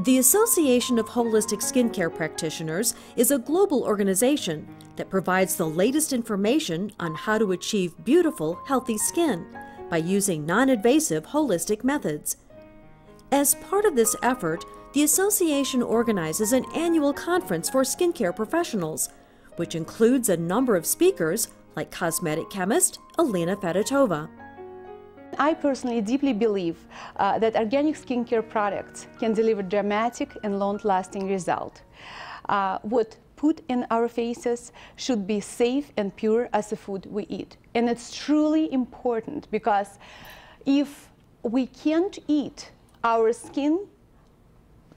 The Association of Holistic Skincare Practitioners is a global organization that provides the latest information on how to achieve beautiful, healthy skin by using non-invasive holistic methods. As part of this effort, the association organizes an annual conference for skincare professionals, which includes a number of speakers like cosmetic chemist Elina Fedotova. I personally deeply believe that organic skincare products can deliver dramatic and long-lasting results. What put in our faces should be safe and pure as the food we eat. And it's truly important because if we can't eat our skin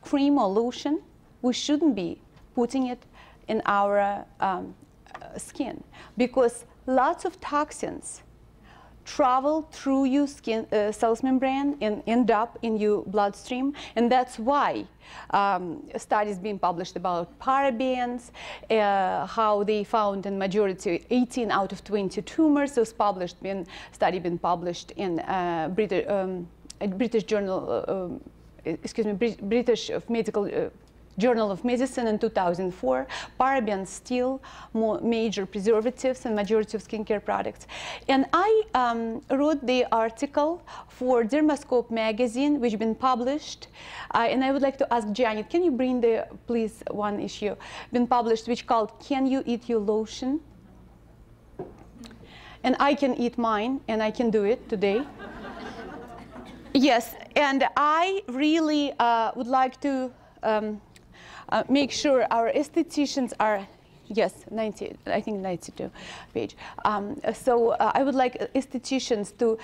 cream or lotion, we shouldn't be putting it in our skin, because lots of toxins travel through your skin cell membrane and end up in your bloodstream, and that's why studies being published about parabens, how they found in majority 18 out of 20 tumors. Those published study been published in British Journal, British Medical Journal of Medicine in 2004. Parabens still major preservatives in majority of skincare products. And I wrote the article for Dermascope magazine, which been published. And I would like to ask Janet, can you bring the, please, one issue been published, which called "Can You Eat Your Lotion?" And I can eat mine, and I can do it today. Yes, and I really would like to make sure our estheticians are, yes, 90, I think 92 page. So I would like estheticians to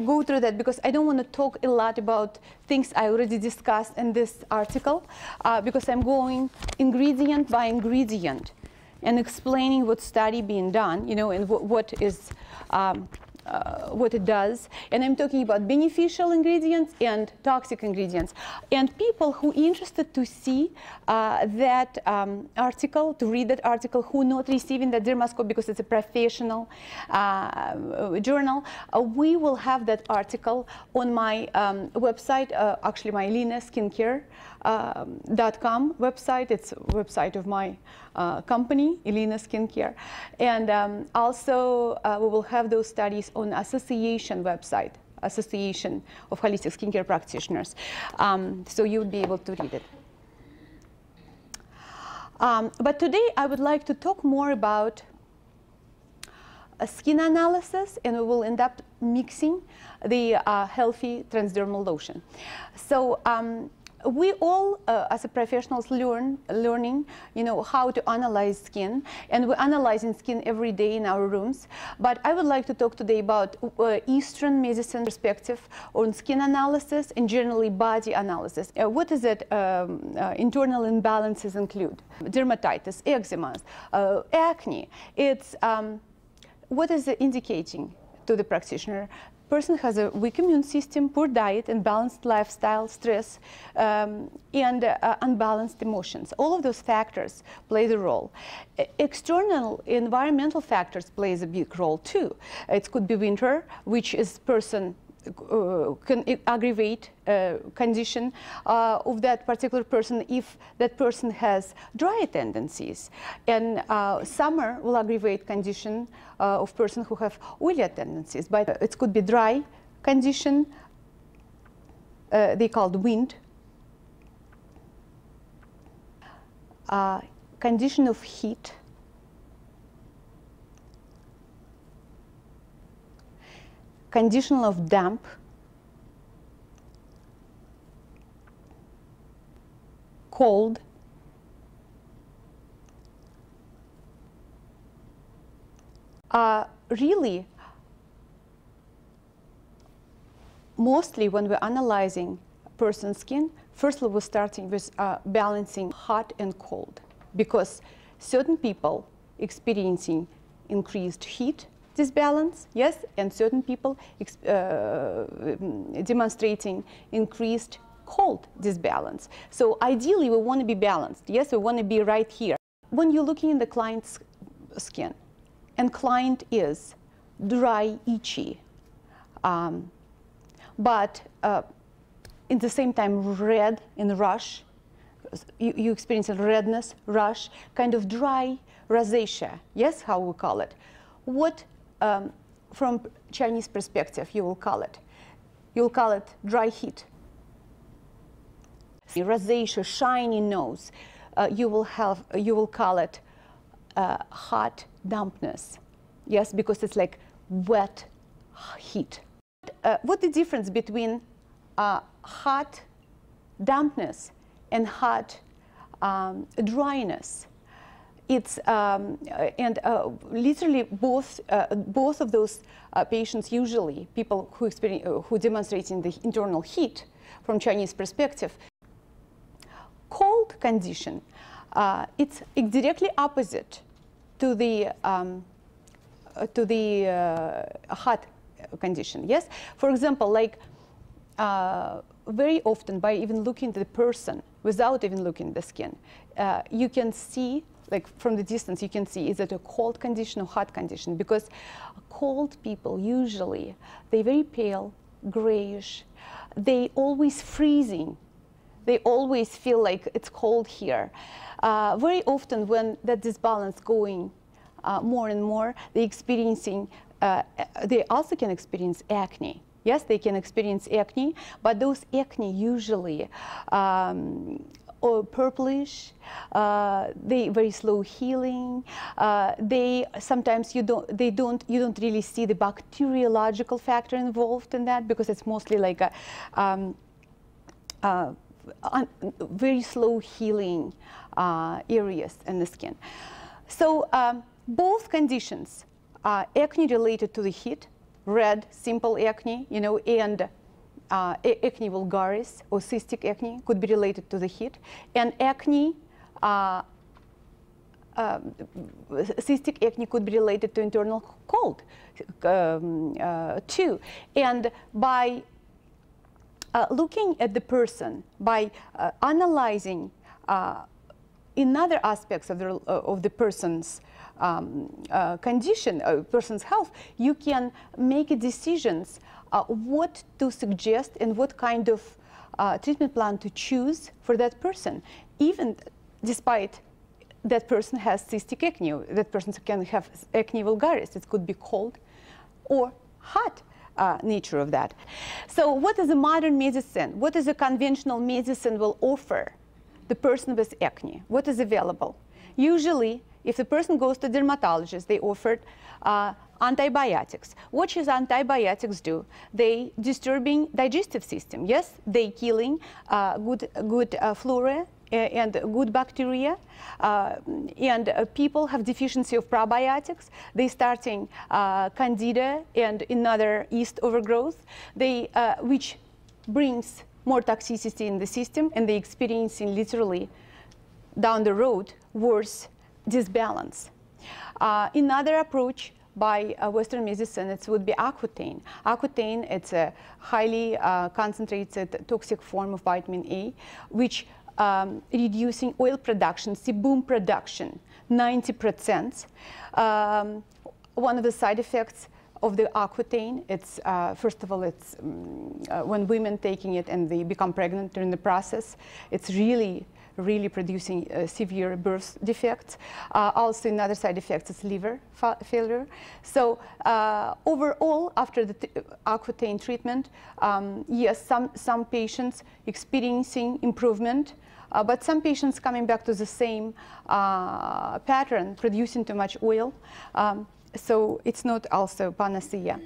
go through that, because I don't want to talk a lot about things I already discussed in this article, because I'm going ingredient by ingredient and explaining what study being done, you know, and what is what it does. And I'm talking about beneficial ingredients and toxic ingredients. And people who are interested to see that article, to read that article, who not receiving the Dermascope because it's a professional journal, we will have that article on my website, actually my Elina Skincare.com website. It's a website of my company, Elina Skincare. And also we will have those studies on association website, Association of Holistic Skincare Practitioners. So you would be able to read it. But today I would like to talk more about a skin analysis, and we will end up mixing the healthy transdermal lotion. So we all, as a professionals, learning, you know, how to analyze skin, and we're analyzing skin every day in our rooms. But I would like to talk today about Eastern medicine perspective on skin analysis and generally body analysis. What is it? Internal imbalances include dermatitis, eczema, acne. It's what is it indicating to the practitioner? Person has a weak immune system, poor diet, unbalanced lifestyle, stress, and unbalanced emotions. All of those factors play the role. External environmental factors plays a big role too. It could be winter, which is person can aggravate condition of that particular person if that person has dry tendencies. And summer will aggravate condition of person who have oily tendencies. But it could be dry condition, they called wind, condition of heat, condition of damp, cold, really, mostly when we're analyzing a person's skin, first of all, we're starting with balancing hot and cold, because certain people experiencing increased heat disbalance, yes, and certain people demonstrating increased cold disbalance. So ideally, we want to be balanced. Yes, we want to be right here. When you're looking in the client's skin, and client is dry, itchy, but in the same time red and rush. You experience a redness, rush, kind of dry rosacea. Yes, how we call it. What, from Chinese perspective, you will call it? You'll call it dry heat. Rosacea, shiny nose. You will call it hot dampness. Yes, because it's like wet heat. What's the difference between hot dampness and hot dryness? It's literally both of those patients, usually people who demonstrating the internal heat from Chinese perspective. Cold condition, it's directly opposite to the hot condition. Yes, for example, like very often by even looking at the person without even looking at the skin, you can see, like from the distance, you can see is it a cold condition or hot condition, because cold people usually, they're very pale, grayish, they always freezing. They always feel like it's cold here. Very often when that disbalance going more and more, they also can experience acne. Yes, they can experience acne, but those acne usually or purplish, they very slow healing. They sometimes you don't really see the bacteriological factor involved in that, because it's mostly like a very slow healing areas in the skin. So both conditions, acne related to the heat, red, simple acne, you know, and acne vulgaris or cystic acne could be related to the heat, and acne, cystic acne could be related to internal cold too. And by looking at the person, by analyzing in other aspects of the person's condition, person's health, you can make decisions what to suggest and what kind of treatment plan to choose for that person, even despite that person has cystic acne. That person can have acne vulgaris. It could be cold or hot nature of that. So what is a modern medicine? What is a conventional medicine will offer the person with acne? What is available? Usually, if the person goes to dermatologist, they offered antibiotics. What should antibiotics do? They disturbing digestive system. Yes, they killing good flora and good bacteria, and people have deficiency of probiotics. They starting candida and another yeast overgrowth, which brings more toxicity in the system, and they experiencing literally down the road worse disbalance. Another approach by Western medicine, it would be Accutane. Accutane, it's a highly concentrated toxic form of vitamin A, which reducing oil production, sebum production, 90%. One of the side effects of the Accutane, it's first of all, it's when women taking it and they become pregnant during the process, it's really producing severe birth defects. Also, another side effect is liver failure. So overall, after the Accutane treatment, yes, some patients experiencing improvement, but some patients coming back to the same pattern, producing too much oil. So it's not also panacea.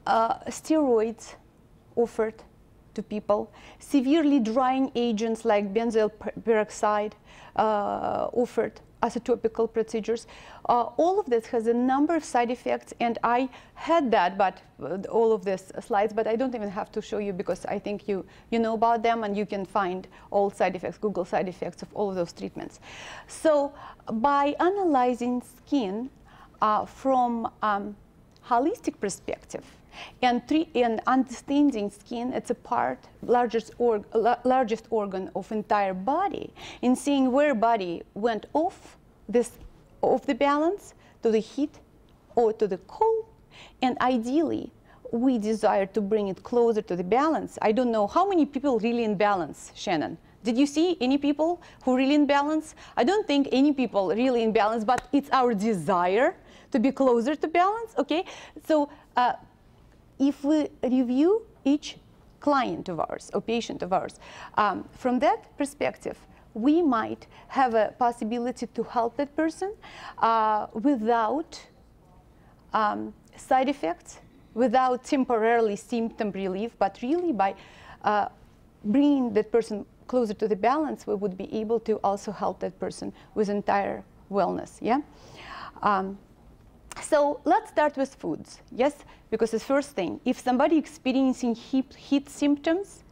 Steroids offered to people, severely drying agents like benzoyl peroxide offered as a topical procedures. All of this has a number of side effects, and I had that, but all of these slides, but I don't even have to show you because I think you know about them, and you can find all side effects, Google side effects of all of those treatments. So by analyzing skin from holistic perspective, and understanding skin, it's a largest organ of entire body, in seeing where body went off the balance to the heat or to the cold, and ideally we desire to bring it closer to the balance. I don't know how many people really in balance, Shannon. Did you see any people who really in balance? I don't think any people really in balance, but it's our desire to be closer to balance, okay? So if we review each client of ours or patient of ours, from that perspective, we might have a possibility to help that person without side effects, without temporarily symptom relief, but really by bringing that person closer to the balance, we would be able to also help that person with entire wellness, yeah? So let's start with foods, yes? Because the first thing, if somebody experiencing heat symptoms,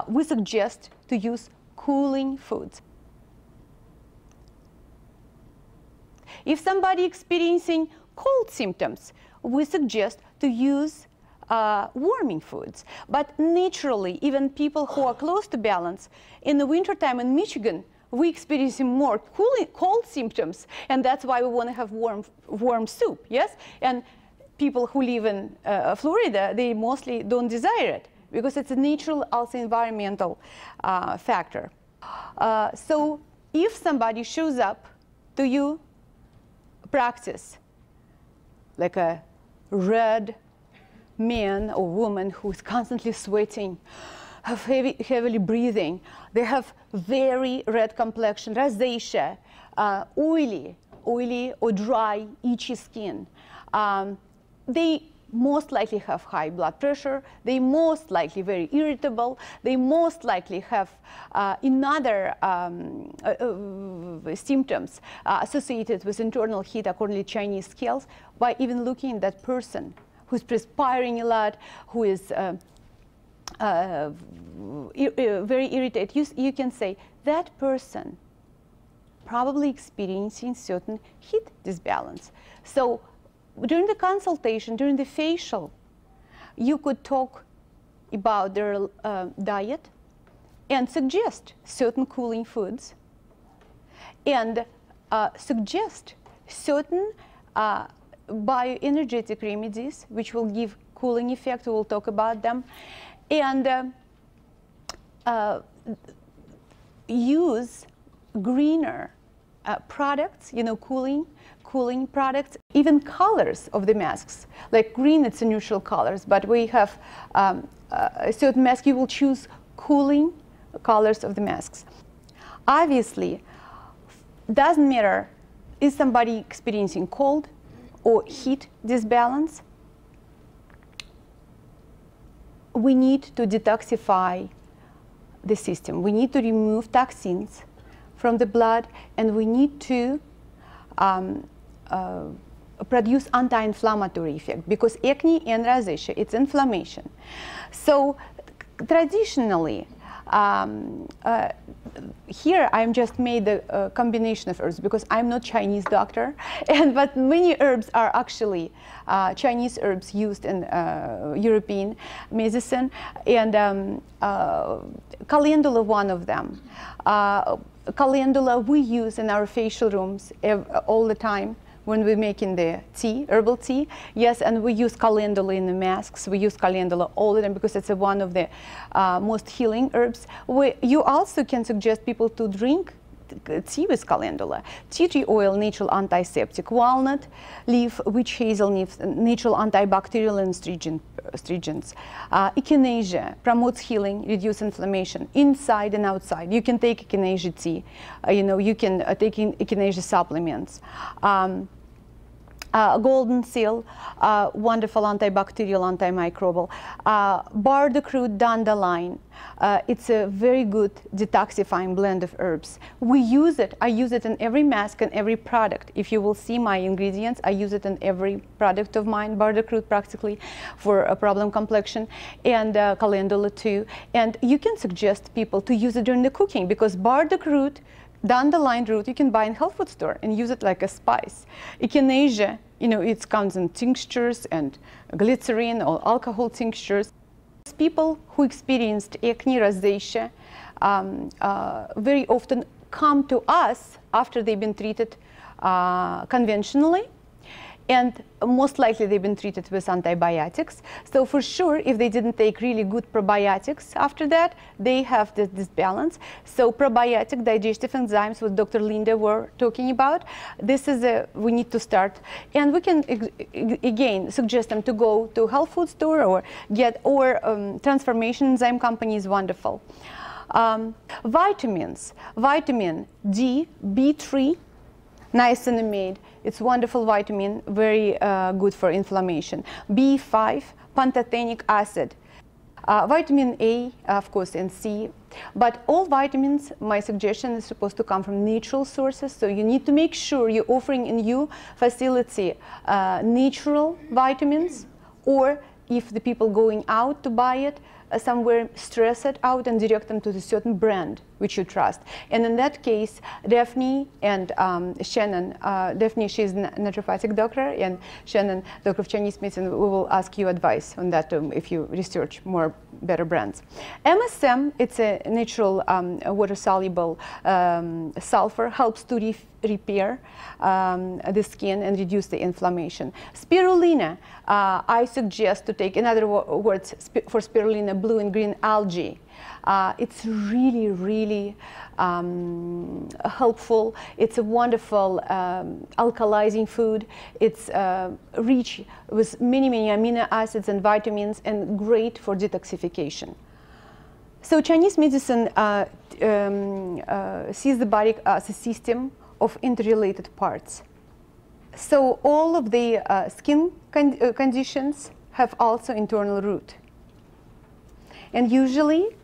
we suggest to use cooling foods. If somebody experiencing cold symptoms, we suggest to use warming foods. But naturally, even people who are close to balance, in the wintertime in Michigan, we experiencing more cold symptoms, and that's why we want to have warm soup, yes? And people who live in Florida, they mostly don't desire it, because it's a natural, also environmental factor. So if somebody shows up to you, practice, like a red man or woman who's constantly sweating, have heavily breathing, they have very red complexion, rosacea, oily or dry, itchy skin. They most likely have high blood pressure, they most likely very irritable, they most likely have another symptoms associated with internal heat according to Chinese scales. By even looking at that person who's perspiring a lot, who is very irritated, you can say that person probably experiencing certain heat disbalance. So during the consultation, during the facial, you could talk about their diet and suggest certain cooling foods and suggest certain bioenergetic remedies which will give cooling effect. We will talk about them. And use greener products, you know, cooling products, even colors of the masks. Like green, it's a neutral colors, but we have a certain mask, you will choose cooling colors of the masks. Obviously, doesn't matter, is somebody experiencing cold or heat disbalance? We need to detoxify the system. We need to remove toxins from the blood, and we need to produce anti-inflammatory effect, because acne and rosacea, it's inflammation. So traditionally, here I'm just made a combination of herbs because I'm not Chinese doctor, but many herbs are actually Chinese herbs used in European medicine, and calendula one of them. Calendula we use in our facial rooms all the time when we're making the tea, herbal tea. Yes, and we use calendula in the masks. We use calendula all the time because it's one of the most healing herbs. You also can suggest people to drink tea with calendula. Tea tree oil, natural antiseptic. Walnut leaf, witch hazel leaf, natural antibacterial and astringents. Echinacea promotes healing, reduce inflammation inside and outside. You can take echinacea tea. You can take echinacea supplements. Golden seal, wonderful antibacterial, antimicrobial. Barleycorn, dandelion. It's a very good detoxifying blend of herbs. We use it. I use it in every mask and every product. If you will see my ingredients, I use it in every product of mine. Barleycorn practically for a problem complexion, and calendula too. And you can suggest people to use it during the cooking, because barleycorn, dandelion root you can buy in health food store and use it like a spice. Echinacea, it comes in tinctures and glycerin or alcohol tinctures. People who experienced acne, rosacea, very often come to us after they've been treated conventionally, And most likely they've been treated with antibiotics. So for sure, if they didn't take really good probiotics after that, they have this balance. So probiotic digestive enzymes, what Dr. Linda were talking about, this is we need to start. And we can, again, suggest them to go to health food store or transformation enzyme company is wonderful. Vitamins, vitamin D, B3, niacinamide, it's wonderful vitamin, very good for inflammation. B5, pantothenic acid. Vitamin A, of course, and C. But all vitamins, my suggestion, is supposed to come from natural sources. So you need to make sure you're offering in your facility natural vitamins, or if the people going out to buy it, somewhere stress it out and direct them to the certain brand which you trust. And in that case, Daphne and Shannon, Daphne, she's a naturopathic doctor, and Shannon, doctor of Chinese medicine, we will ask you advice on that if you research more better brands. MSM, it's a natural water-soluble sulfur, helps to repair the skin and reduce the inflammation. Spirulina, I suggest to take, in other words, for spirulina, blue and green algae. It's really, really helpful. It's a wonderful alkalizing food. It's rich with many, many amino acids and vitamins, and great for detoxification. So Chinese medicine sees the body as a system of interrelated parts. So all of the skin conditions have also internal root. And usually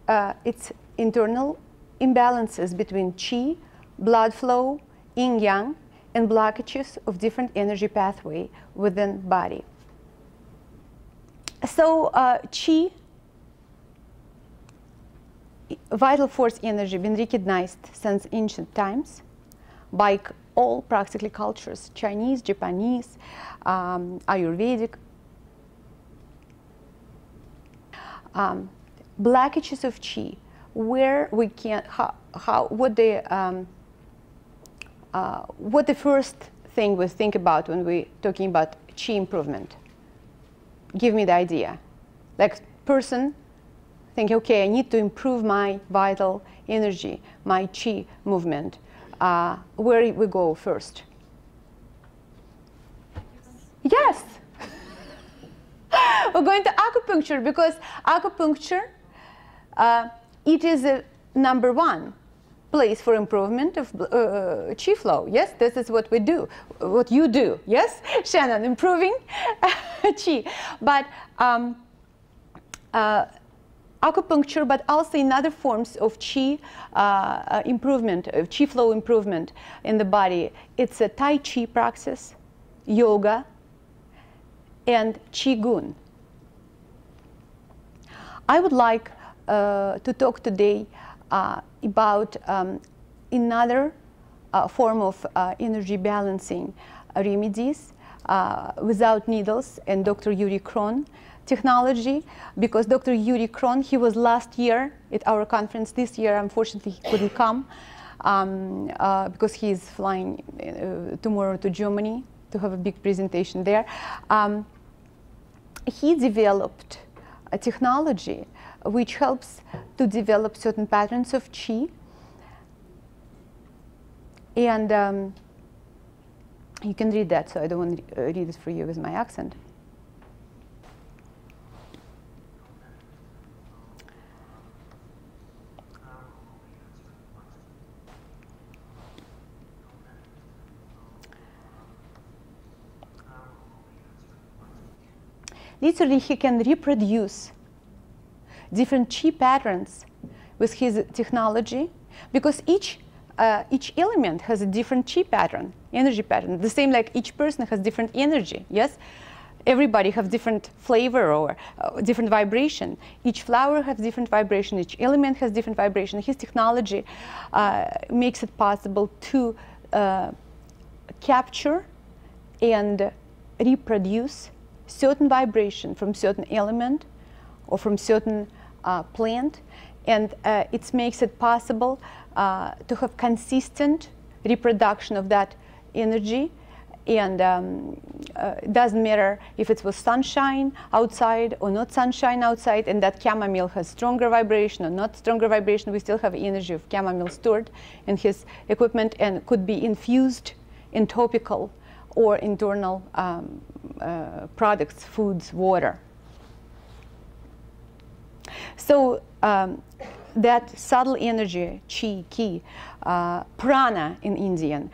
it's internal imbalances between qi, blood flow, yin-yang, and blockages of different energy pathway within body. So qi, vital force energy, been recognized since ancient times by all practically cultures, Chinese, Japanese, Ayurvedic. Blockages of qi, where we can, what the first thing we think about when we're talking about qi improvement? Give me the idea. Like person think, okay, I need to improve my vital energy, my qi movement. Where we go first? Yes. We're going to acupuncture, because acupuncture, it is a #1 place for improvement of qi flow. Yes, this is what we do, what you do. Yes, Shannon, improving qi. But acupuncture, but also in other forms of qi improvement, qi flow improvement in the body. It's a Tai Chi praxis, yoga, and qigong. I would like to talk today about another form of energy balancing remedies without needles, and Dr. Yuri Kron technology, because Dr. Yuri Kron, he was last year at our conference. This year, unfortunately, he couldn't come because he is flying tomorrow to Germany to have a big presentation there. He developed a technology which helps to develop certain patterns of qi, and you can read that, so I don't want to read it for you with my accent. Literally, he can reproduce different qi patterns with his technology, because each element has a different qi pattern, energy pattern. The same like each person has different energy, yes? Everybody has different flavor or different vibration. Each flower has different vibration, each element has different vibration. His technology makes it possible to capture and reproduce certain vibration from certain element or from certain plant, and it makes it possible to have consistent reproduction of that energy And it doesn't matter if it was sunshine outside or not sunshine outside, and that chamomile has stronger vibration or not stronger vibration, we still have energy of chamomile stored in his equipment and could be infused in topical or internal products, foods, water. So that subtle energy, chi, ki, prana in Indian,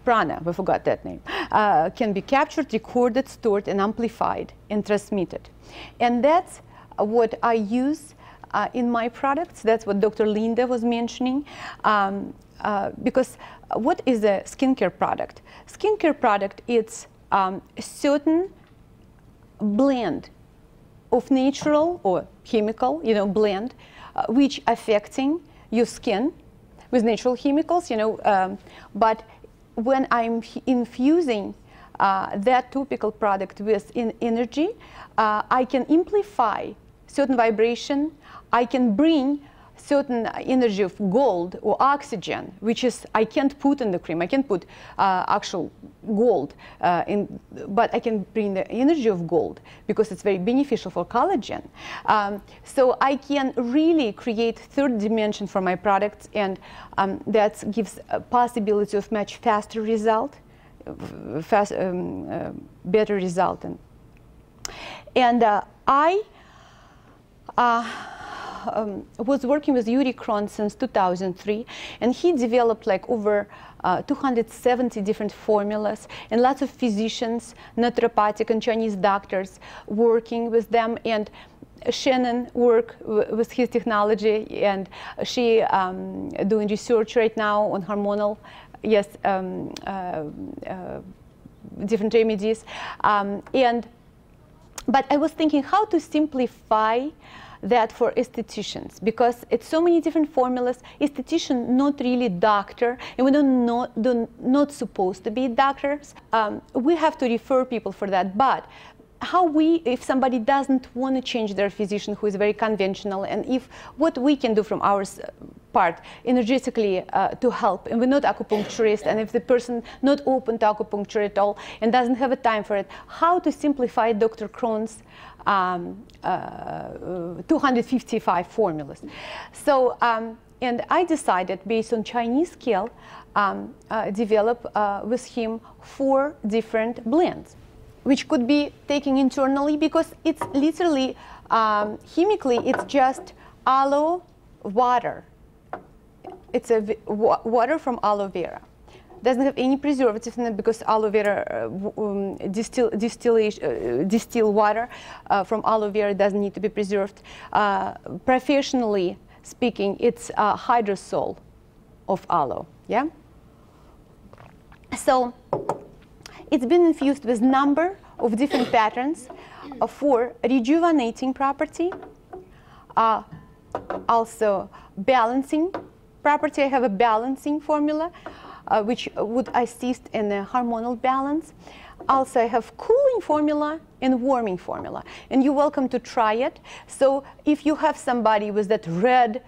prana, we forgot that name, can be captured, recorded, stored, and amplified and transmitted. And that's what I use in my products. That's what Dr. Linda was mentioning. Because what is a skincare product? Skincare product, it's a certain blend of natural or chemical, blend, which affecting your skin with natural chemicals, but when I'm infusing that topical product with energy, I can amplify certain vibration. I can bring certain energy of gold or oxygen, which is I can't put in the cream. I can't put actual gold in, but I can bring the energy of gold because it's very beneficial for collagen. So I can really create third dimension for my products, and that gives a possibility of much faster result, better result. And I was working with Yuri Kron since 2003, and he developed like over 270 different formulas, and lots of physicians, naturopathic and Chinese doctors working with them. And Shannon worked with his technology, and she doing research right now on hormonal, different remedies. But I was thinking how to simplify that for estheticians, because it's so many different formulas. Esthetician, not really doctor, and we not supposed to be doctors. We have to refer people for that. But if somebody doesn't want to change their physician who is very conventional, and if what we can do from our part energetically to help, and we're not acupuncturist, and if the person not open to acupuncture at all and doesn't have a time for it, how to simplify Dr. Kron's 255 formulas. So, and I decided, based on Chinese scale, develop with him 4 different blends, which could be taken internally, because it's literally, chemically, it's just aloe water. It's a water from aloe vera. Doesn't have any preservatives in it, because aloe vera distill water from aloe vera doesn't need to be preserved. Professionally speaking, it's hydrosol of aloe. Yeah. So it's been infused with number of different patterns for rejuvenating property, also balancing property. I have a balancing formula, which would assist in a hormonal balance. Also, I have cooling formula and warming formula, and you're welcome to try it. So if you have somebody with that red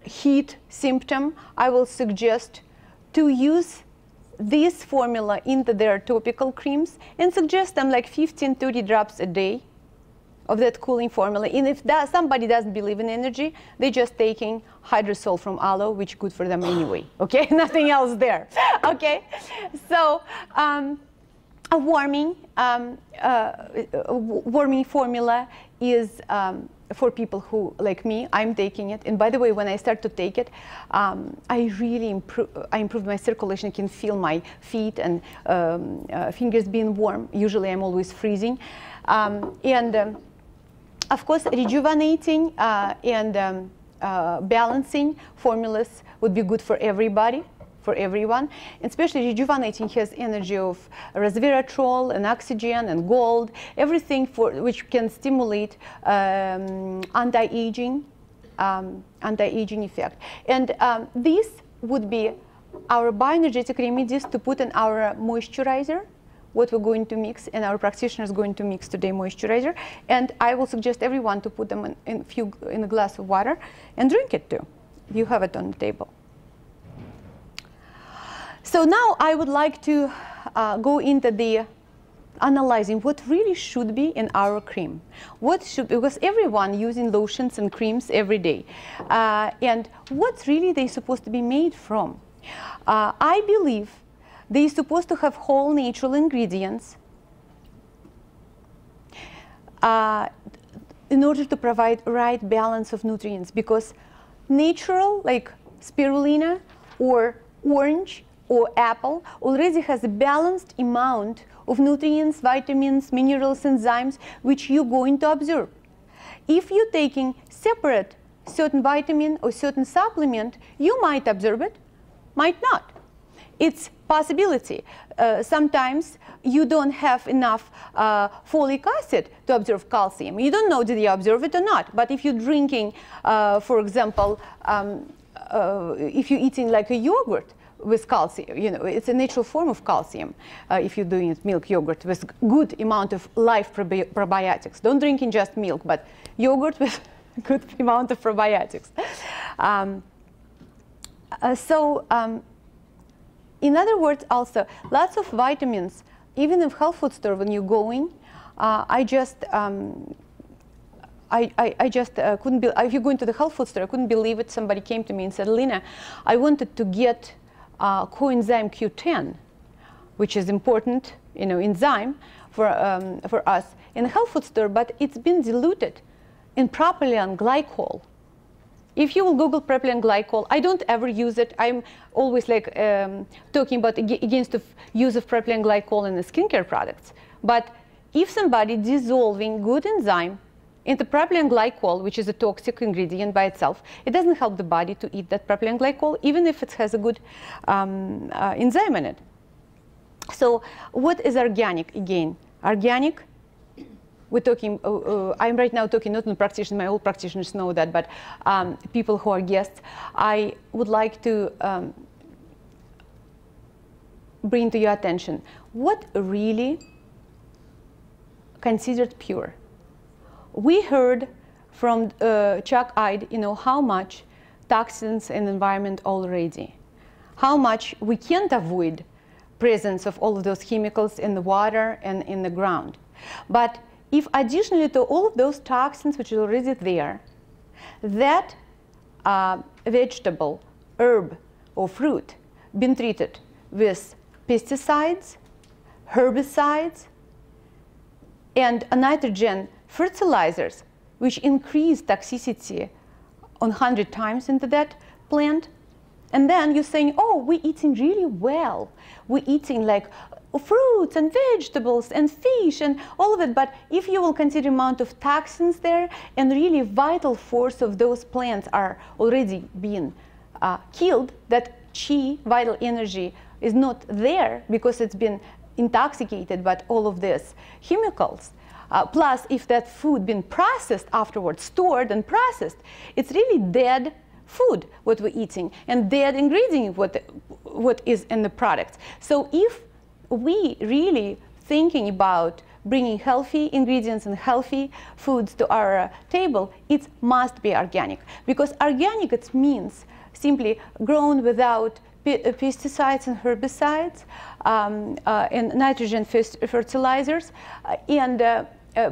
heat symptom, I will suggest to use this formula into their topical creams, and suggest them like 15-30 drops a day of that cooling formula. And if somebody doesn't believe in energy, they're just taking hydrosol from aloe, which is good for them anyway, okay? Nothing else there, okay? So a warming formula is for people who, like me, I'm taking it. And by the way, when I start to take it, I really improved my circulation. I can feel my feet and fingers being warm. Usually I'm always freezing. Of course, rejuvenating and balancing formulas would be good for everybody, for everyone. And especially rejuvenating has energy of resveratrol and oxygen and gold, everything which can stimulate anti-aging effect. And this would be our bioenergetic remedies to put in our moisturizer, what we're going to mix, and our practitioner is going to mix today moisturizer. And I will suggest everyone to put them in a glass of water and drink it too. You have it on the table. So now I would like to go into the analyzing what really should be in our cream. Because everyone using lotions and creams every day. And what really they supposed to be made from? I believe they're supposed to have whole natural ingredients in order to provide right balance of nutrients, because natural, like spirulina or orange or apple, already has a balanced amount of nutrients, vitamins, minerals, enzymes, which you're going to absorb. If you're taking separate certain vitamin or certain supplement, you might absorb it, might not. It's possibility. Sometimes you don't have enough folic acid to absorb calcium. You don't know did you absorb it or not. But if you're drinking, for example, if you're eating like a yogurt with calcium, you know, it's a natural form of calcium. If you're doing milk yogurt with good amount of live probiotics. Don't drink in just milk, but yogurt with good amount of probiotics. In other words, also, lots of vitamins, even in health food store when you're going, I just couldn't believe, if you're going to the health food store, I couldn't believe it. Somebody came to me and said, Elina, I wanted to get coenzyme Q10, which is important, you know, enzyme for us in the health food store, but it's been diluted in propylene glycol. If you will Google propylene glycol, I don't ever use it. I'm always like talking about against the use of propylene glycol in the skincare products. But if somebody dissolving good enzyme into propylene glycol, which is a toxic ingredient by itself, it doesn't help the body to eat that propylene glycol, even if it has a good enzyme in it. So what is organic again? Organic, we're talking, I'm right now talking not on practitioners, my old practitioners know that, but people who are guests, I would like to bring to your attention what really considered pure. We heard from Chuck Ide, you know, how much toxins in the environment already, how much we can't avoid presence of all of those chemicals in the water and in the ground. But if additionally to all of those toxins which are already there, that vegetable, herb, or fruit been treated with pesticides, herbicides, and nitrogen fertilizers, which increase toxicity 100 times into that plant, and then you're saying, oh, we're eating really well. We're eating like fruits and vegetables and fish and all of it, but if you will consider amount of toxins there and really vital force of those plants are already being killed, that chi, vital energy, is not there because it's been intoxicated by all of these chemicals. Plus, if that food been processed afterwards, stored and processed, it's really dead food what we're eating and dead ingredient what is in the product. So if we really thinking about bringing healthy ingredients and healthy foods to our table, it must be organic. Because organic, it means simply grown without pesticides and herbicides and nitrogen fertilizers and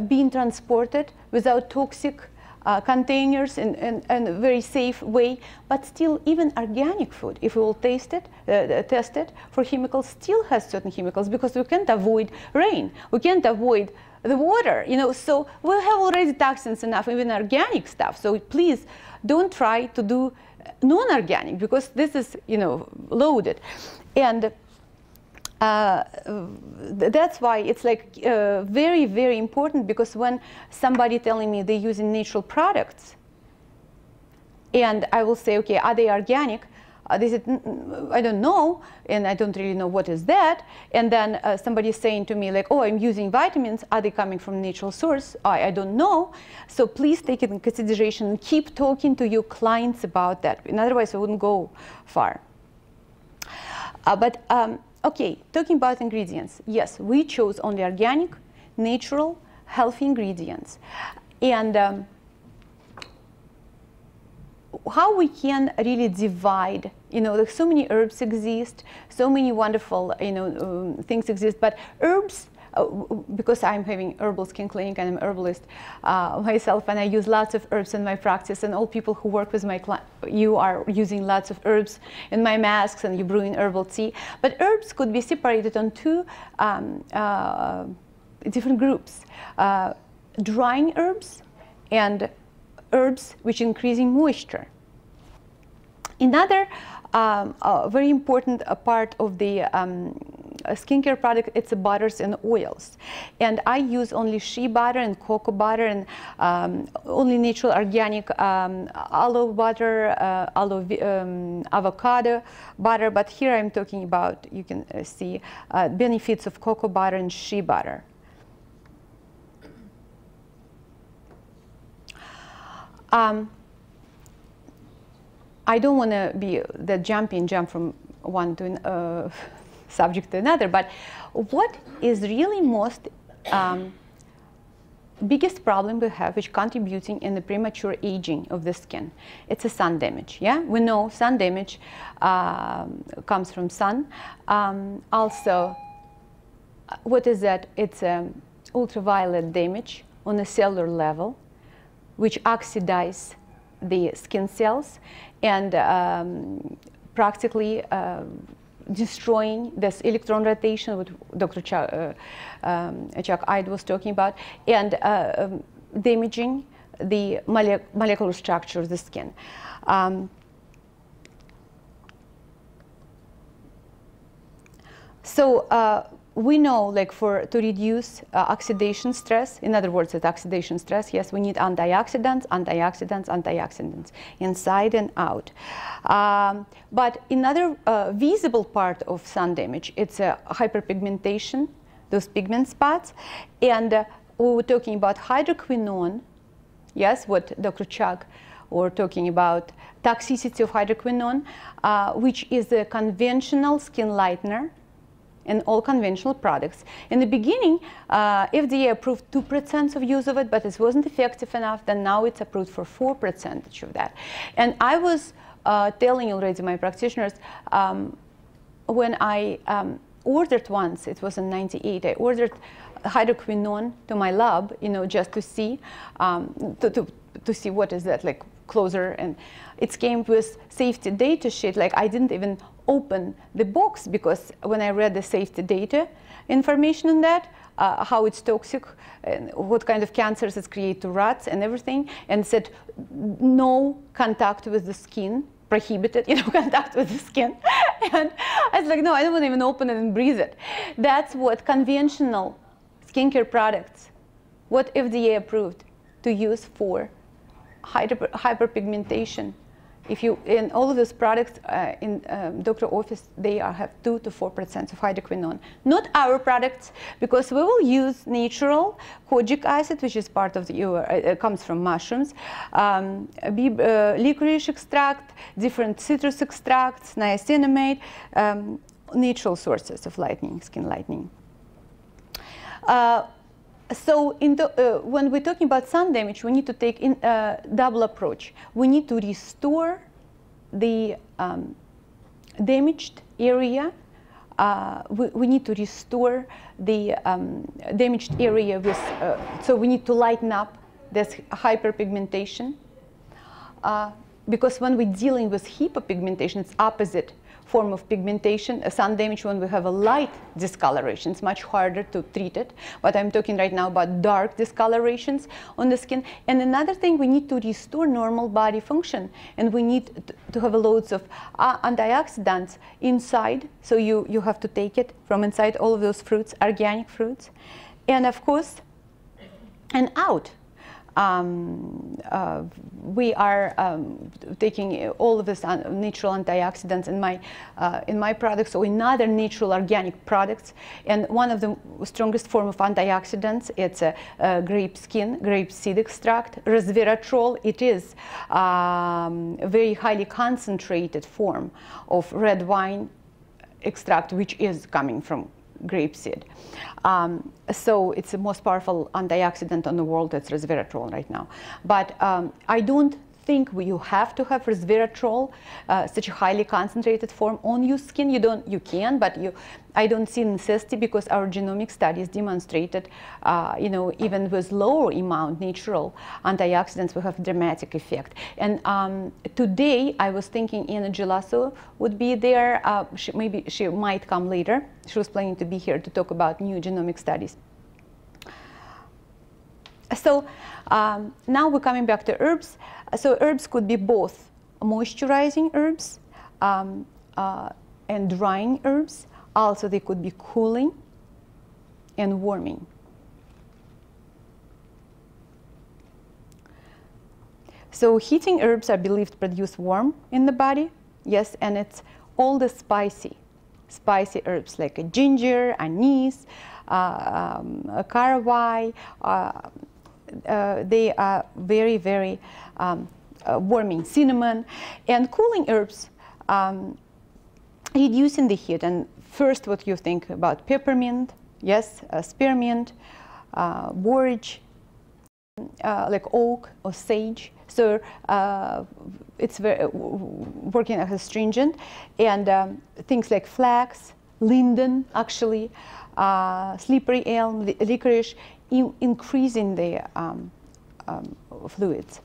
being transported without toxic containers in a very safe way, but still even organic food, if we will taste it, test it for chemicals, still has certain chemicals because we can't avoid rain, we can't avoid the water, you know, so we have already toxins enough, even organic stuff, so please don't try to do non-organic because this is, you know, loaded. And that's why it's like very, very important, because when somebody telling me they're using natural products, and I will say, okay, are they organic? They said, I don't know, and I don't really know what is that. And then somebody is saying to me like, oh, I'm using vitamins. Are they coming from natural source? I don't know. So please take it in consideration and keep talking to your clients about that. And otherwise, I wouldn't go far. Okay, talking about ingredients, yes, we chose only organic, natural, healthy ingredients. And how we can really divide, like so many herbs exist, so many wonderful, things exist, but herbs, because I'm having herbal skin clinic and I'm an herbalist myself, and I use lots of herbs in my practice, and all people who work with my client, you are using lots of herbs in my masks and you brew in herbal tea. But herbs could be separated on two different groups, drying herbs and herbs which increasing moisture. Another very important part of the skincare product, it's the butters and oils. And I use only shea butter and cocoa butter and only natural organic aloe butter, avocado butter. But here I'm talking about, you can see benefits of cocoa butter and shea butter. I don't want to be the jump from one to subject to another, but what is really most biggest problem we have, which contributing in the premature aging of the skin? It's a sun damage. Yeah, we know sun damage comes from sun. Also, what is that? It's ultraviolet damage on a cellular level, which oxidize the skin cells and practically destroying this electron rotation, what Dr. Chuck Ide was talking about, and damaging the molecular structure of the skin. We know, like, to reduce oxidation stress, in other words, it's oxidation stress, yes, we need antioxidants, antioxidants, antioxidants, inside and out. But another visible part of sun damage, it's hyperpigmentation, those pigment spots. And we were talking about hydroquinone, yes, what Dr. Chuck were talking about, toxicity of hydroquinone, which is a conventional skin lightener in all conventional products. In the beginning, FDA approved 2% of use of it, but it wasn't effective enough. Then now it's approved for 4% of that. And I was telling already my practitioners, when I ordered once, it was in '98, I ordered hydroquinone to my lab, just to see, to see what is that, like, closer. And it came with safety data sheet. Like, I didn't even open the box, because when I read the safety data information on that, how it's toxic and what kind of cancers it's create to rats and everything, and said no contact with the skin, prohibited, contact with the skin. And I was like, no, I don't want to even open it and breathe it. That's what conventional skincare products, what FDA approved to use for hyperpigmentation. If you, in all of those products in doctor office, they have 2 to 4% of hydroquinone. Not our products, because we will use natural kojic acid, which is part of the, comes from mushrooms, licorice extract, different citrus extracts, niacinamide, natural sources of lightening, skin lightening. So when we're talking about sun damage, we need to take a double approach. We need to restore the damaged area. We need to restore the damaged area with, so we need to lighten up this hyperpigmentation. Because when we're dealing with hypopigmentation, it's opposite form of pigmentation. Sun damage, when we have a light discoloration, it's much harder to treat it. But I'm talking right now about dark discolorations on the skin. And another thing, we need to restore normal body function. And we need to have loads of antioxidants inside. So you have to take it from inside all of those fruits, organic fruits. And of course, and out. We are taking all of these natural antioxidants in my products, or in other natural organic products. And one of the strongest form of antioxidants, it's a grape seed extract, resveratrol. It is a very highly concentrated form of red wine extract, which is coming from grapeseed. So it's the most powerful antioxidant on the world. That's resveratrol right now. But I don't think you have to have resveratrol, such a highly concentrated form on your skin. You can, but I don't see necessity, because our genomic studies demonstrated, you know, even with lower amount natural antioxidants will have dramatic effect. And today I was thinking Anna Gelasso would be there. Maybe she might come later. She was planning to be here to talk about new genomic studies. So now we're coming back to herbs. So herbs could be both moisturizing herbs and drying herbs. Also, they could be cooling and warming. So heating herbs are believed to produce warmth in the body. Yes, and it's all the spicy herbs like ginger, anise, caraway. They are very, very warming. Cinnamon and cooling herbs, reducing the heat. And first, what you think about peppermint, yes, spearmint, borage, like oak or sage. So it's very, working as astringent, and things like flax, linden, actually, slippery elm, licorice, increasing the fluids.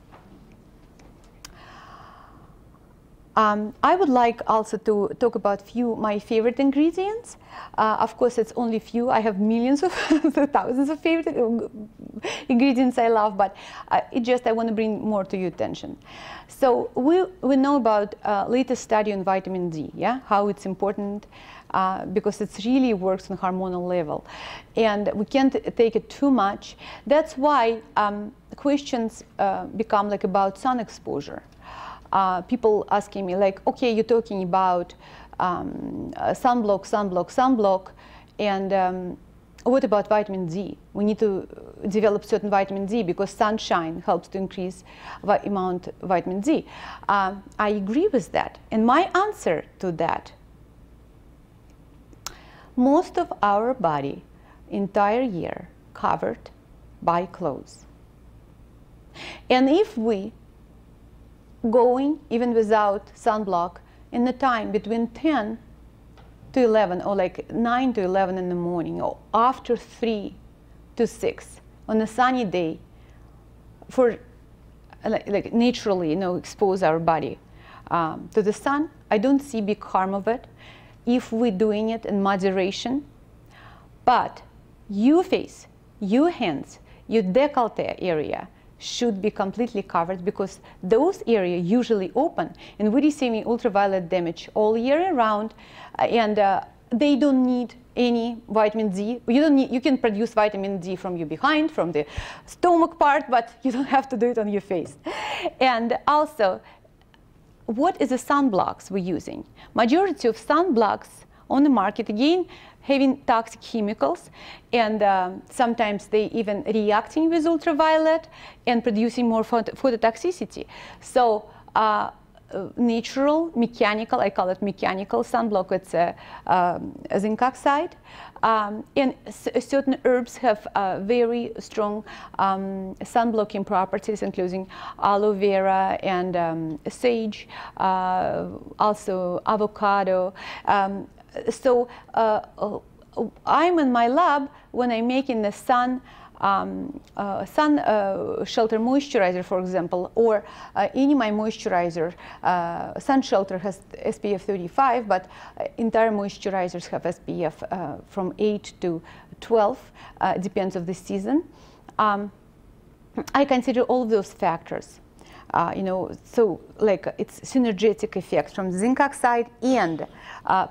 I would like also to talk about my favorite ingredients. Of course, it's only few. I have millions of thousands of favorite ingredients I love, but I want to bring more to your attention. So we know about latest study on vitamin D, yeah, how it's important, because it really works on hormonal level, and we can't take it too much. That's why questions become like about sun exposure. People asking me like, okay, you're talking about sunblock, and what about vitamin D? We need to develop certain vitamin D because sunshine helps to increase the amount of vitamin D. I agree with that, and my answer to that: most of our body, entire year, covered by clothes, and if we going even without sunblock in the time between 10 to 11, or like 9 to 11 in the morning, or after 3 to 6 on a sunny day, for like naturally, you know, expose our body to the sun, I don't see big harm of it if we're doing it in moderation. But your face, your hands, your décolleté area should be completely covered, because those areas usually open, and we're receiving ultraviolet damage all year round, and they don't need any vitamin D. You can produce vitamin D from your behind, from the stomach part, but you don't have to do it on your face. And also, what is the sunblocks we're using? Majority of sunblocks on the market, again, having toxic chemicals, and sometimes they even reacting with ultraviolet and producing more phototoxicity. So natural, mechanical, I call it mechanical sunblock, it's zinc oxide. And certain herbs have very strong sunblocking properties, including aloe vera and sage, also avocado. So I'm in my lab when I'm making the sun shelter moisturizer, for example, or any my moisturizer. Sun shelter has SPF 35, but entire moisturizers have SPF from 8 to 12, depends on the season. I consider all of those factors. You know, so like it's synergetic effect from zinc oxide and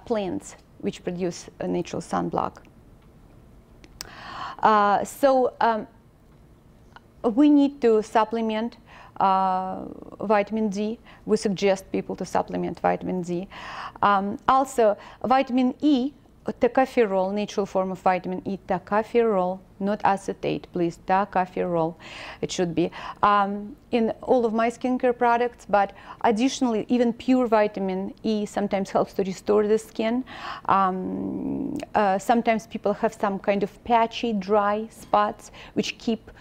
plants which produce a natural sunblock. So we need to supplement vitamin D. We suggest people to supplement vitamin D. Also, vitamin E, tocopherol, natural form of vitamin E, tocopherol, not acetate, please, tocopherol, it should be, in all of my skincare products, but additionally, even pure vitamin E sometimes helps to restore the skin. Sometimes people have some kind of patchy, dry spots, which keep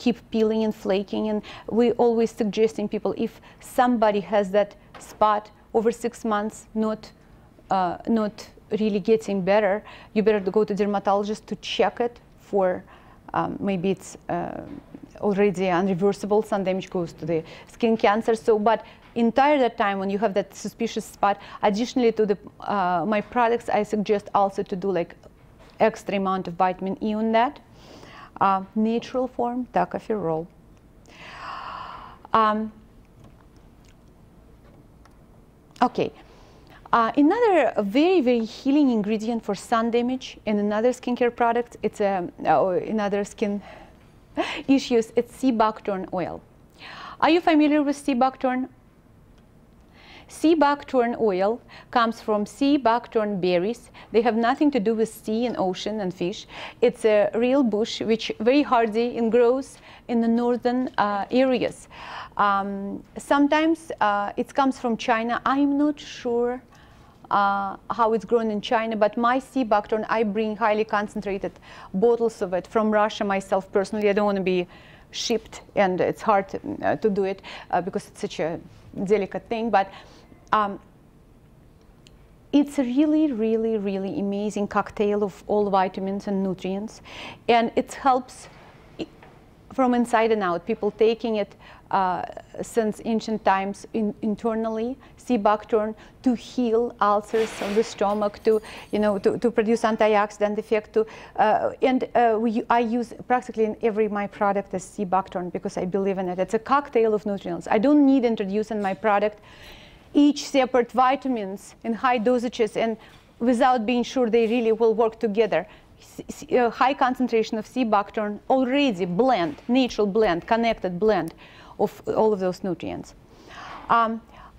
keep peeling and flaking. And we always suggesting people, if somebody has that spot over 6 months, not really getting better, you better go to dermatologist to check it for maybe it's already unreversible. Some damage goes to the skin cancer. So, but entire that time when you have that suspicious spot, additionally to the my products, I suggest also to do like extra amount of vitamin E on that. Natural form, tocopherol. Okay. Another very, very healing ingredient for sun damage and another skincare product, it's another skin issues, it's sea buckthorn oil. Are you familiar with sea buckthorn? Sea buckthorn oil comes from sea buckthorn berries. They have nothing to do with sea and ocean and fish. It's a real bush which very hardy and grows in the northern areas. Sometimes it comes from China. I'm not sure how it's grown in China, but my sea buckthorn, I bring highly concentrated bottles of it from Russia myself personally. I don't want to be shipped, and it's hard to do it because it's such a delicate thing, but it's a really, really, really amazing cocktail of all vitamins and nutrients, and it helps from inside and out. People taking it since ancient times internally, sea buckthorn, to heal ulcers of the stomach, to to produce antioxidant effect. I use practically in every my product as sea buckthorn because I believe in it. It's a cocktail of nutrients. I don't need to introduce in my product each separate vitamins in high dosages and without being sure they really will work together. High concentration of sea buckthorn already blend, natural blend, connected blend of all of those nutrients.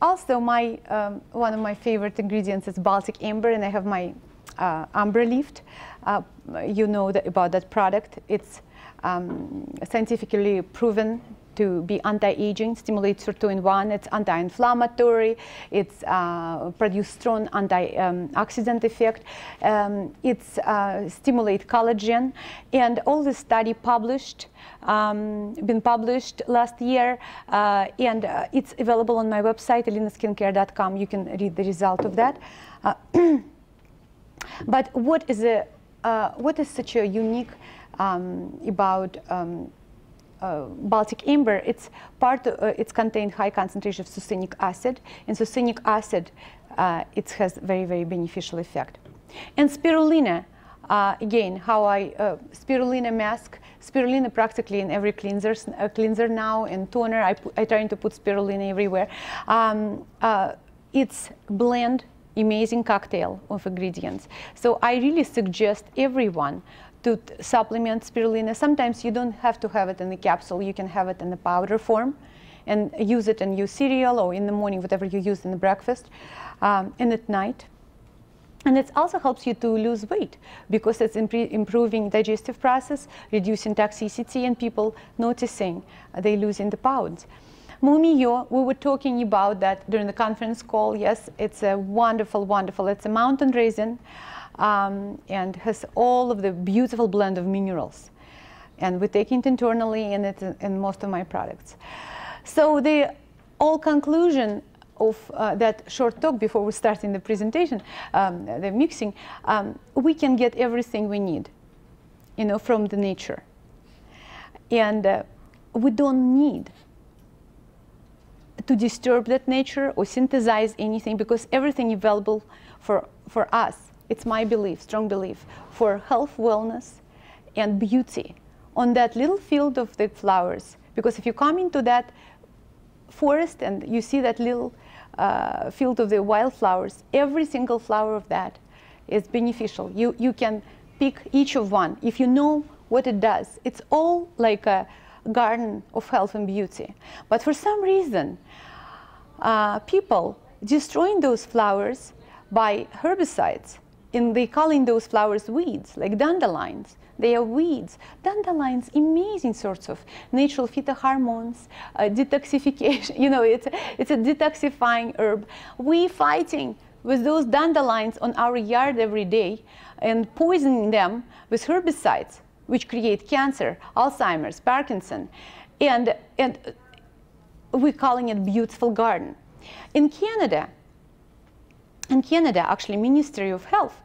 Also, one of my favorite ingredients is Baltic amber, and I have my amber lift. You know about that product. It's scientifically proven to be anti-aging, stimulates for 2-in-1. It's anti-inflammatory. It's produce strong antioxidant effect. It's stimulate collagen, and all the study published, been published last year, and it's available on my website, elinaskincare.com. You can read the result of that. But what is such a unique about Baltic amber? It's it's contained high concentration of succinic acid, and succinic acid it has very, very beneficial effect. And spirulina, again, how spirulina mask, spirulina practically in every cleanser now, and toner. I trying to put spirulina everywhere. It's blend, amazing cocktail of ingredients. So I really suggest everyone to supplement spirulina. Sometimes you don't have to have it in the capsule. You can have it in the powder form and use it in your cereal or in the morning, whatever you use in the breakfast, and at night. And it also helps you to lose weight because it's improving digestive process, reducing toxicity, and people noticing they losing the pounds. Mumio, we were talking about that during the conference call. Yes, it's a wonderful, wonderful. It's a mountain resin. And has all of the beautiful blend of minerals, and we take it internally, and it's in most of my products. So the all conclusion of that short talk before we start in the presentation, the mixing, we can get everything we need, from the nature, and we don't need to disturb that nature or synthesize anything because everything is available for us. It's my belief, strong belief, for health, wellness, and beauty on that little field of the flowers. Because if you come into that forest and you see that little field of the wildflowers, every single flower of that is beneficial. You can pick each of one if you know what it does. It's all like a garden of health and beauty. But for some reason, people destroying those flowers by herbicides, and they calling those flowers weeds, like dandelions. They are weeds. Dandelions, amazing sorts of natural phytohormones, detoxification. It's a detoxifying herb. We fighting with those dandelions on our yard every day and poisoning them with herbicides which create cancer, Alzheimer's, Parkinson, and we're calling it beautiful garden. In Canada, actually, Ministry of Health,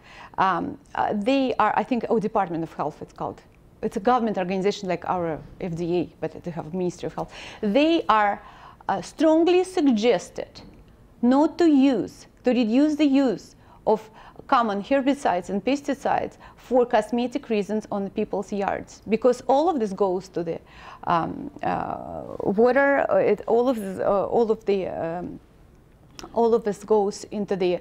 they are, I think, Department of Health it's called. It's a government organization like our FDA, but they have Ministry of Health. They are strongly suggested not to reduce the use of common herbicides and pesticides for cosmetic reasons on people's yards, because all of this goes to the water. All of this goes into the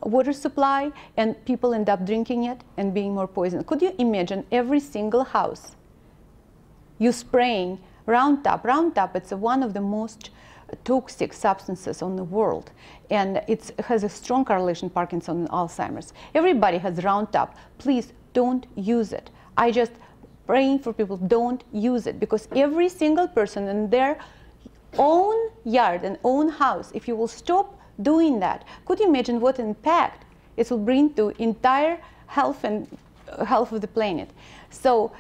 water supply, and people end up drinking it and being more poisoned. Could you imagine every single house you spraying Roundup? Roundup, it's one of the most toxic substances on the world, and it has a strong correlation Parkinson and Alzheimer's. Everybody has Roundup. Please don't use it. I just praying for people, don't use it, because every single person in their own yard and own house, if you will stop doing that, could you imagine what impact it will bring to entire health and health of the planet? So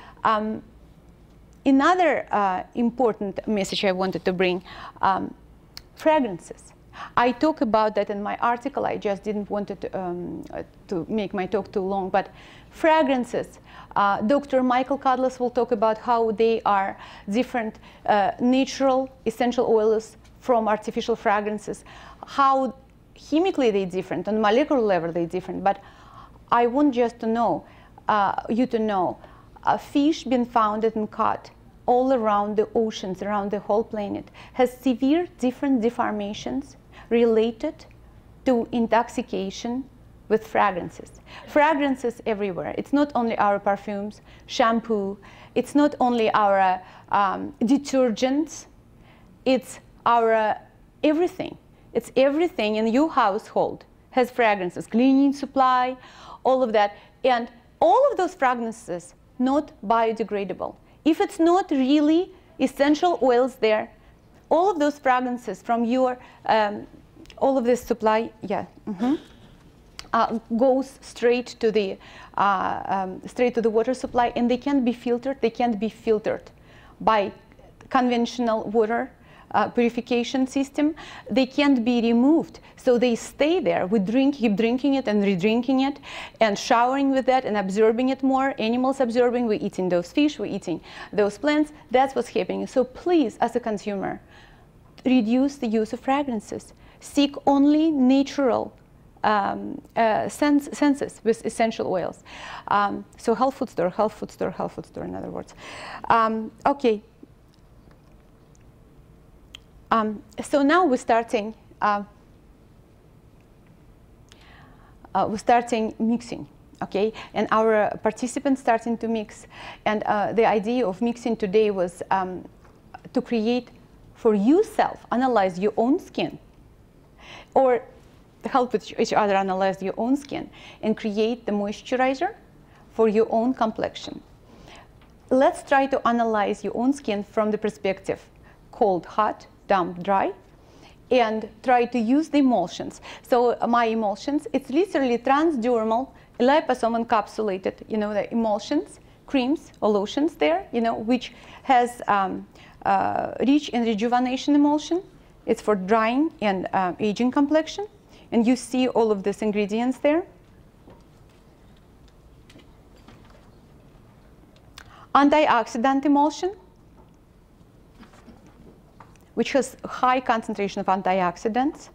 another important message I wanted to bring, fragrances. I talk about that in my article. I just didn't want it to make my talk too long, but fragrances. Dr. Michael Cudless will talk about how they are different natural essential oils from artificial fragrances, how chemically they're different, on molecular level they're different. But I want just to know, you to know, fish being found and caught all around the oceans, around the whole planet, has severe different deformations related to intoxication with fragrances. Fragrances everywhere. It's not only our perfumes, shampoo, it's not only our detergents, it's our everything. It's everything in your household has fragrances, cleaning supply, all of that. And all of those fragrances not biodegradable. If it's not really essential oils there, all of those fragrances from your, all of this supply, goes straight to the water supply, and they can't be filtered. They can't be filtered by conventional water purification system. They can't be removed, so they stay there. We keep drinking it and re-drinking it, and showering with that and absorbing it more. Animals absorbing. We're eating those fish. We're eating those plants. That's what's happening. So please, as a consumer, reduce the use of fragrances. Seek only natural senses with essential oils. So health food store, health food store, health food store, in other words. Okay. So now we're starting mixing, okay? And our participants starting to mix. And the idea of mixing today was to create for yourself, analyze your own skin, or help each other analyze your own skin and create the moisturizer for your own complexion. Let's try to analyze your own skin from the perspective cold, hot, damp, dry, and try to use the emulsions. So my emulsions, it's literally transdermal, liposome encapsulated, you know, the emulsions, creams or lotions there, you know, which has rich in rejuvenation emulsion. It's for drying and aging complexion. And you see all of these ingredients there. Antioxidant emulsion, which has high concentration of antioxidants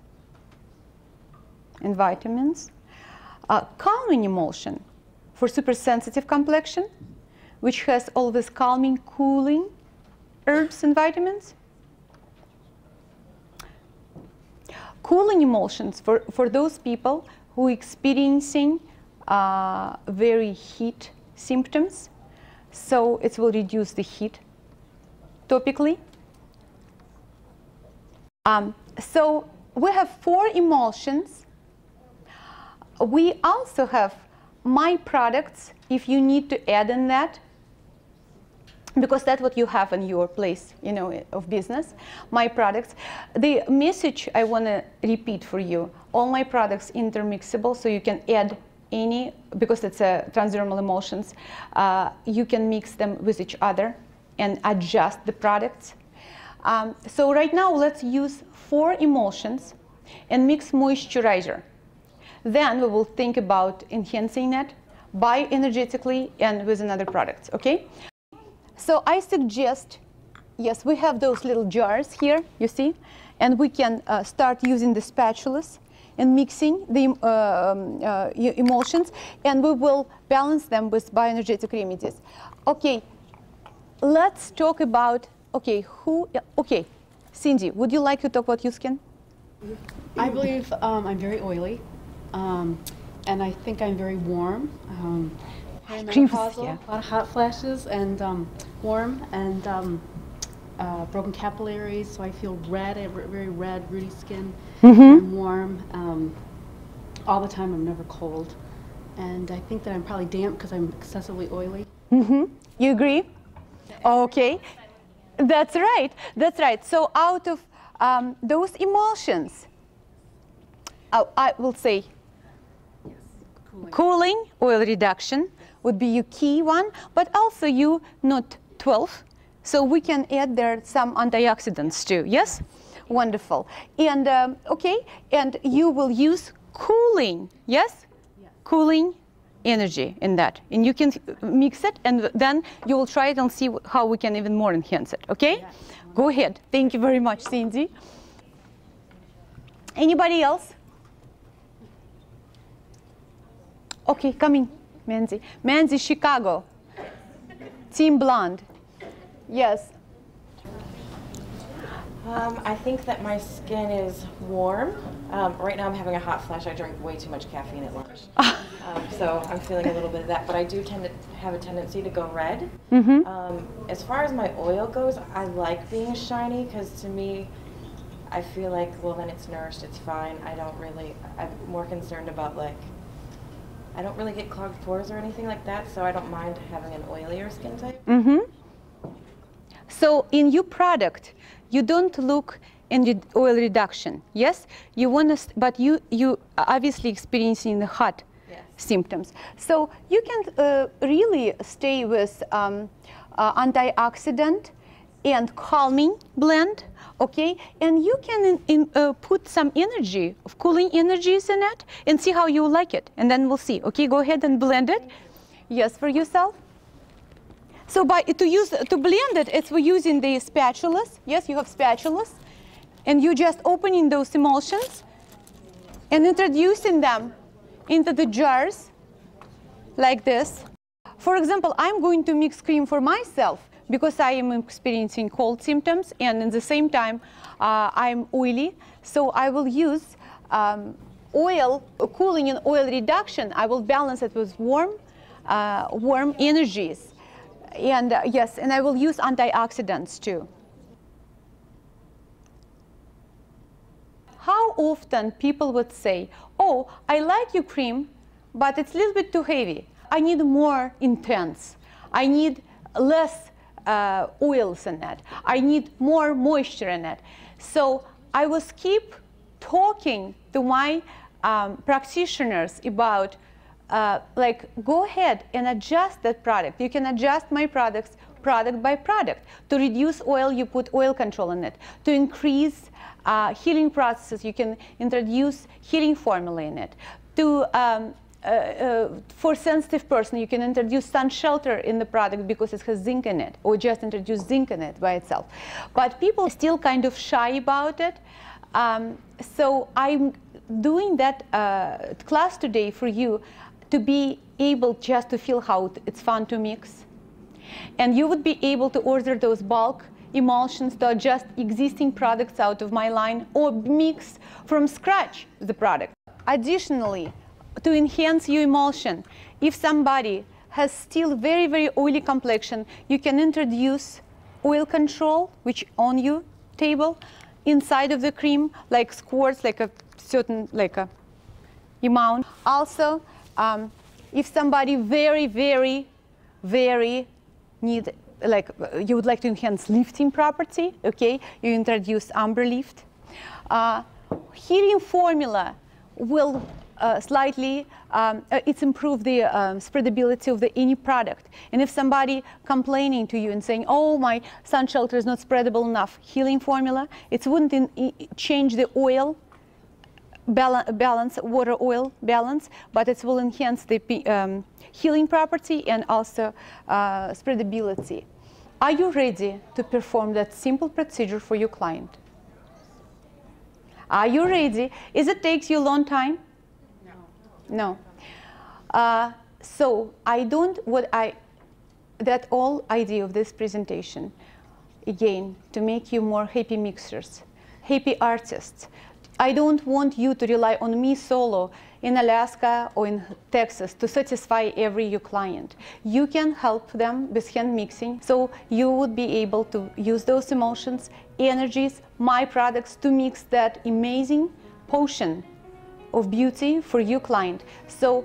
and vitamins. Calming emulsion for supersensitive complexion, which has all this calming, cooling herbs and vitamins. Cooling emulsions for those people who are experiencing very heat symptoms. So it will reduce the heat topically. So we have 4 emulsions. We also have my products, if you need to add in that, because that's what you have in your place, you know, of business. My products. The message I want to repeat for you: all my products intermixable, so you can add any, because it's transdermal emulsions, you can mix them with each other and adjust the products. So right now, let's use 4 emulsions and mix moisturizer. Then we will think about enhancing it bioenergetically and with another products, okay? So I suggest, yes, we have those little jars here, you see, and we can start using the spatulas and mixing the emulsions, and we will balance them with bioenergetic remedies. Okay, let's talk about, okay, Cindy, would you like to talk about your skin? I believe I'm very oily, and I think I'm very warm. Perimenopausal, yeah. a lot of hot flashes, and warm, and broken capillaries, so I feel red. I have very red, ruddy skin. I'm warm all the time. I'm never cold, and I think that I'm probably damp because I'm excessively oily. You agree? Okay, that's right. That's right. So out of those emulsions, I will say cooling, oil reduction would be your key one, but also you not 12. So we can add there some antioxidants too, yes? Wonderful. And okay, and you will use cooling, yes? Cooling energy in that. And you can mix it, and then you will try it and see how we can even more enhance it, okay? Yes. Go ahead. Thank you very much, Cindy. Anybody else? Okay, coming, Manzi. Manzi, Chicago. Team Blonde. Yes. I think that my skin is warm. Right now I'm having a hot flash. I drank way too much caffeine at lunch. So I'm feeling a little bit of that, but I do tend to have a tendency to go red. As far as my oil goes, I like being shiny because to me, I feel like, well, then it's nourished, it's fine. I'm more concerned about I don't really get clogged pores or anything like that, so I don't mind having an oilier skin type. So in your product, you don't look in oil reduction, yes? You want to, but you obviously experiencing the hot symptoms. So you can really stay with antioxidant and calming blend, okay? And you can put some energy, of cooling energies in it, and see how you like it. And then we'll see. Okay, go ahead and blend it. Yes, for yourself. So to blend it, we're using the spatulas. Yes, you have spatulas. And you just opening those emulsions and introducing them into the jars like this. For example, I'm going to mix cream for myself because I am experiencing cold symptoms, and at the same time, I'm oily. So I will use oil, cooling and oil reduction. I will balance it with warm energies. And yes, and I will use antioxidants too. How often people would say, oh, I like your cream, but it's a little bit too heavy. I need more intense. I need less oils in it. I need more moisture in it. So I will keep talking to my practitioners about go ahead and adjust that product. You can adjust my products product by product. To reduce oil, you put oil control in it. To increase healing processes, you can introduce healing formula in it. For sensitive person, you can introduce sun shelter in the product because it has zinc in it, or just introduce zinc in it by itself. But people are still kind of shy about it. So I'm doing that class today for you to be able just to feel how it's fun to mix. And you would be able to order those bulk emulsions to adjust existing products out of my line or mix from scratch the product. Additionally, to enhance your emulsion, if somebody has still very, very oily complexion, you can introduce oil control, which on your table, inside of the cream, like squirts, like a certain, amount. Also, if somebody very, very, very need, you would like to enhance lifting property, okay, you introduce Amber Lift. Healing formula will slightly, it's improved the spreadability of any product. And if somebody complaining to you and saying, oh, my sun shelter is not spreadable enough, healing formula, it wouldn't change the oil balance, water oil balance, but it will enhance the healing property and also spreadability. Are you ready to perform that simple procedure for your client? Are you ready? Is it takes you a long time? No. No. So that all idea of this presentation, again, to make you more happy mixers, happy artists. I don't want you to rely on me solo in Alaska or in Texas to satisfy every your client. You can help them with hand mixing, so you would be able to use those emotions, energies, my products to mix that amazing potion of beauty for your client. So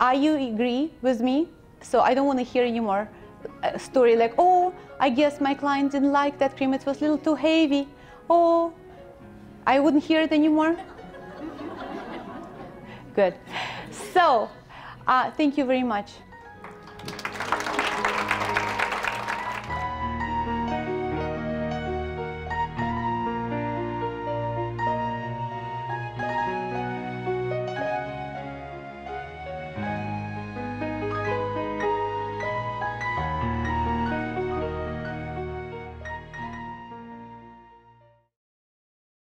are you agree with me? So I don't want to hear any more story like, oh, I guess my client didn't like that cream, it was a little too heavy. Oh, I wouldn't hear it anymore? Good. So, thank you very much.